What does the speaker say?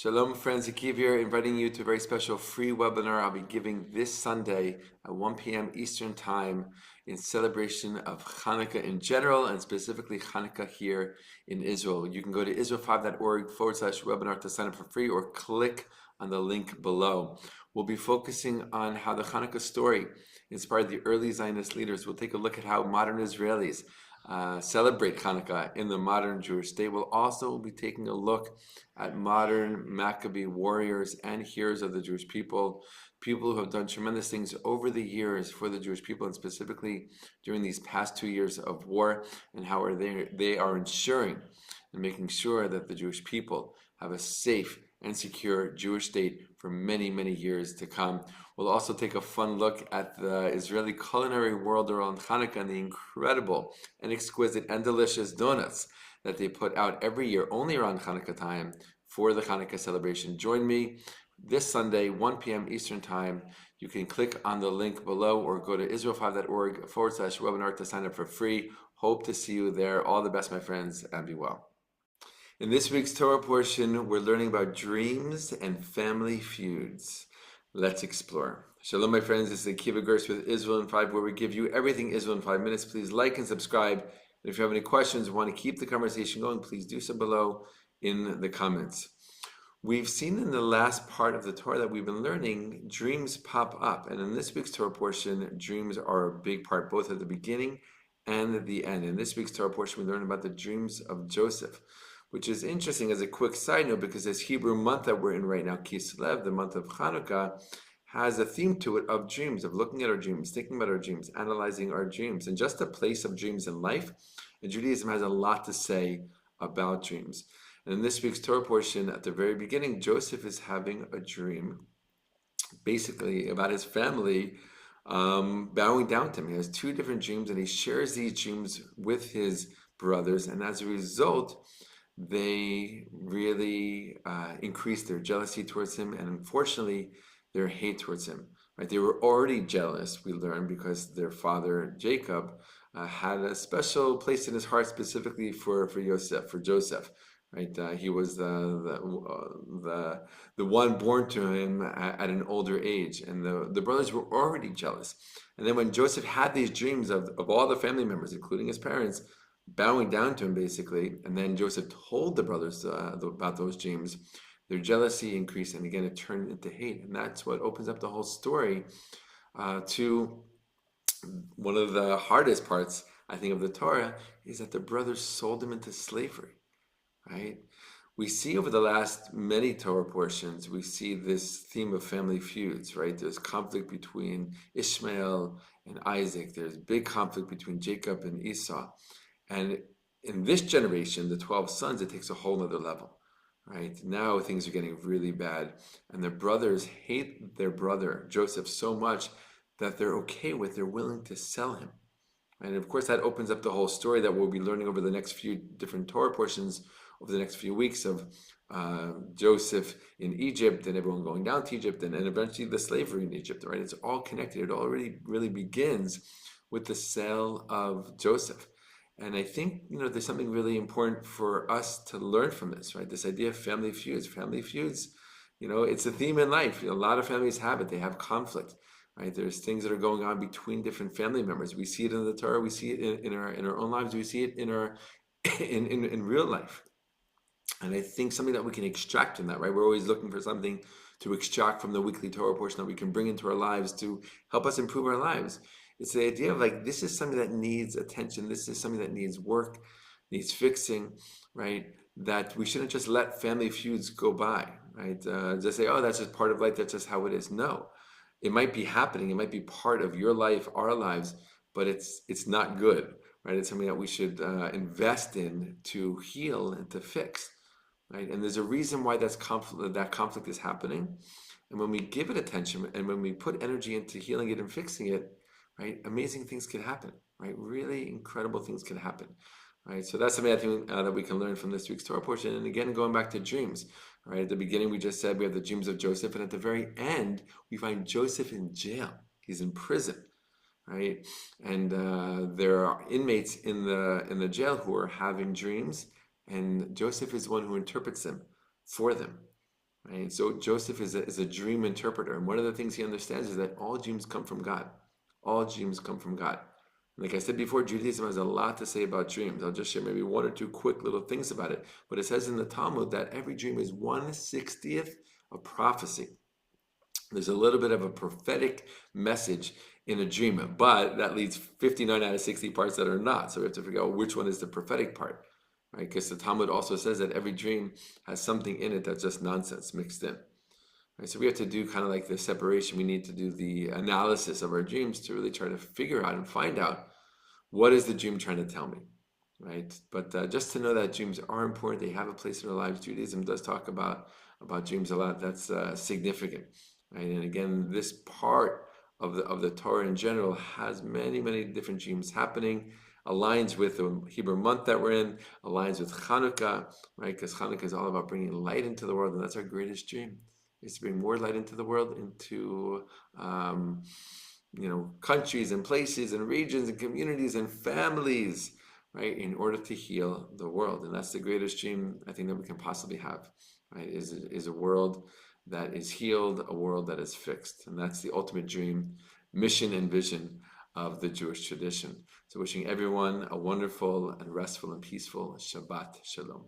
Shalom friends, Akiv here, inviting you to a very special free webinar I'll be giving this Sunday at 1 p.m. Eastern Time in celebration of Hanukkah in general and specifically Hanukkah here in Israel. You can go to israel5.org/webinar to sign up for free or click on the link below. We'll be focusing on how the Hanukkah story inspired the early Zionist leaders. We'll take a look at how modern Israelis celebrate Hanukkah in the modern Jewish state. We'll also be taking a look at modern Maccabee warriors and heroes of the Jewish people, people who have done tremendous things over the years for the Jewish people, and specifically during these past 2 years of war, and how they are ensuring and making sure that the Jewish people have a safe and secure Jewish state for many, many years to come. We'll also take a fun look at the Israeli culinary world around Hanukkah and the incredible and exquisite and delicious donuts that they put out every year, only around Hanukkah time, for the Hanukkah celebration. Join me this Sunday, 1 p.m. Eastern Time. You can click on the link below or go to israel5.org/webinar to sign up for free. Hope to see you there. All the best, my friends, and be well. In this week's Torah portion, we're learning about dreams and family feuds. Let's explore. Shalom, my friends. This is Akiva Gerst with Israel in 5, where we give you everything Israel in 5 minutes. Please like and subscribe. And if you have any questions, want to keep the conversation going, please do so below in the comments. We've seen in the last part of the Torah that we've been learning, dreams pop up. And in this week's Torah portion, dreams are a big part, both at the beginning and the end. In this week's Torah portion, we learn about the dreams of Joseph, which is interesting as a quick side note, because this Hebrew month that we're in right now, Kislev, the month of Hanukkah, has a theme to it of dreams, of looking at our dreams, thinking about our dreams, analyzing our dreams, and just the place of dreams in life. And Judaism has a lot to say about dreams. And in this week's Torah portion, at the very beginning, Joseph is having a dream, basically about his family bowing down to him. He has two different dreams, and he shares these dreams with his brothers, and as a result, they really increased their jealousy towards him, and unfortunately their hate towards him. Right? They were already jealous, we learn, because their father Jacob had a special place in his heart specifically for Joseph. Right? He was the one born to him at an older age, and the brothers were already jealous. And then when Joseph had these dreams of all the family members, including his parents, bowing down to him, basically, and then Joseph told the brothers about those dreams, their jealousy increased, and again it turned into hate. And that's what opens up the whole story to one of the hardest parts, I think, of the Torah, is that the brothers sold him into slavery. Right? We see over the last many Torah portions, we see this theme of family feuds, right? There's conflict between Ishmael and Isaac. There's big conflict between Jacob and Esau. And in this generation, the 12 sons, it takes a whole nother level, right? Now things are getting really bad. And the brothers hate their brother, Joseph, so much that they're willing to sell him. And of course, that opens up the whole story that we'll be learning over the next few different Torah portions over the next few weeks of Joseph in Egypt and everyone going down to Egypt and eventually the slavery in Egypt, right? It's all connected. It already really begins with the sale of Joseph. And I think, there's something really important for us to learn from this, right? This idea of family feuds. Family feuds, it's a theme in life. A lot of families have it. They have conflict, right? There's things that are going on between different family members. We see it in the Torah. We see it in our own lives. We see it in our in real life. And I think something that we can extract from that, right? We're always looking for something to extract from the weekly Torah portion that we can bring into our lives to help us improve our lives. It's the idea of this is something that needs attention. This is something that needs work, needs fixing, right? That we shouldn't just let family feuds go by, right? Just say, oh, that's just part of life. That's just how it is. No, it might be happening. It might be part of your life, our lives, but it's not good, right? It's something that we should invest in to heal and to fix, right? And there's a reason why that conflict is happening. And when we give it attention and when we put energy into healing it and fixing it, right, amazing things can happen, right? Really incredible things can happen, right? So that's something I think that we can learn from this week's Torah portion. And again, going back to dreams, right? At the beginning, we just said we have the dreams of Joseph, and at the very end, we find Joseph in jail. He's in prison, right? And there are inmates in the jail who are having dreams, and Joseph is the one who interprets them for them, right? So Joseph is a dream interpreter, and one of the things he understands is that all dreams come from God. All dreams come from God. Like I said before, Judaism has a lot to say about dreams. I'll just share maybe one or two quick little things about it. But it says in the Talmud that every dream is 1/60th of prophecy. There's a little bit of a prophetic message in a dream, but that leaves 59 out of 60 parts that are not. So we have to figure out which one is the prophetic part, right? Because the Talmud also says that every dream has something in it that's just nonsense mixed in. Right? So we have to do kind of like the separation. We need to do the analysis of our dreams to really try to figure out and find out what is the dream trying to tell me, right? But just to know that dreams are important, they have a place in our lives. Judaism does talk about dreams a lot. That's significant, right? And again, this part of the Torah in general has many different dreams happening. Aligns with the Hebrew month that we're in. Aligns with Chanukah, right? Because Chanukah is all about bringing light into the world, and that's our greatest dream. Is to bring more light into the world, into countries and places and regions and communities and families, right, in order to heal the world. And that's the greatest dream I think that we can possibly have, right, is a world that is healed, a world that is fixed. And that's the ultimate dream, mission, and vision of the Jewish tradition. So wishing everyone a wonderful and restful and peaceful Shabbat Shalom.